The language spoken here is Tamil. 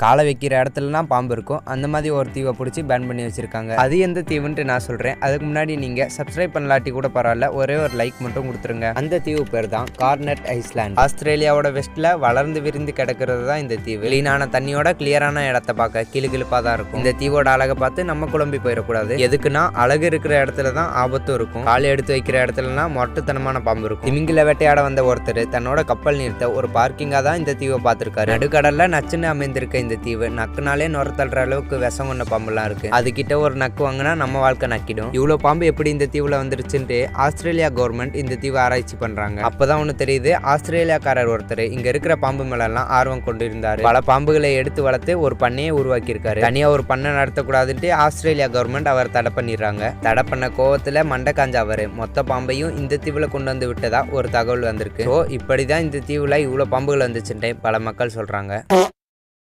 காலை வைக்கிற இடத்துலலாம் பாம்பு இருக்கும். அந்த மாதிரி ஒரு தீவை பிடிச்சி பேன் பண்ணி வச்சிருக்காங்க. அது எந்த தீவுன்ட்டு நான் சொல்றேன். அதுக்கு முன்னாடி நீங்க சப்ஸ்கிரைப் பண்ணலாட்டி கூட பரவாயில்ல, ஒரே ஒரு லைக் மட்டும் கொடுத்துருங்க. அந்த தீவு பேர் தான் கார்னட் ஐஸ்லாண்ட். ஆஸ்திரேலியாவோட வெஸ்ட்ல வளர்ந்து விரிந்து கிடக்கிறது தான் இந்த தீவு. கிளீனான தண்ணியோட கிளியரான இடத்த பார்க்க கிளுகிழுப்பா தான் இருக்கும். இந்த தீவோட அழகை பார்த்து நம்ம குழம்பி போயிடக்கூடாது. எதுக்குன்னா அழகு இருக்கிற இடத்துல தான் ஆபத்தும் இருக்கும். காலை எடுத்து வைக்கிற இடத்துலலாம் மொட்டுத்தனமான பாம்பு இருக்கும். திமிங்கில வேட்டையாட வந்த ஒருத்தர் தன்னோட கப்பல் நிறுத்த ஒரு பார்க்கிங்கா தான் இந்த தீவை பார்த்திருக்காரு. நடுக்கடல்ல நச்சுன்னு அமைந்திருக்க இந்த தீவு நக்குனாலே நுர தள்ளுற அளவுக்கு விஷம் கொண்ட பாம்புலாம் இருக்கு. அது கிட்ட ஒரு நக்கு வாங்கினா நம்ம வாழ்க்கை நக்கிடும். இவ்வளவு பாம்பு எப்படி இந்த தீவுல வந்துருச்சுன்ட்டு ஆஸ்திரேலியா கவர்மெண்ட் இந்த தீவை ஆராய்ச்சி பண்றாங்க. அப்பதான் ஒண்ணு தெரியுது, ஆஸ்திரேலியாக்காரர் ஒருத்தர் இங்க இருக்கிற பாம்பு மேல எல்லாம் ஆர்வம் கொண்டு இருந்தாரு. பல பாம்புகளை எடுத்து வளர்த்து ஒரு பண்ணையை உருவாக்கி இருக்காரு. தனியா ஒரு பண்ணை நடத்தக்கூடாதுன்ட்டு ஆஸ்திரேலியா கவர்மெண்ட் அவர் தடை பண்ணிடுறாங்க. தடை பண்ண கோவத்துல மண்டை காஞ்ச அவரு மொத்த பாம்பையும் இந்த தீவுல கொண்டு வந்து விட்டதா ஒரு தகவல் வந்திருக்கு. இப்படிதான் இந்த தீவுல இவ்வளவு பாம்புகள் வந்துச்சுன்ட்டு பல மக்கள் சொல்றாங்க.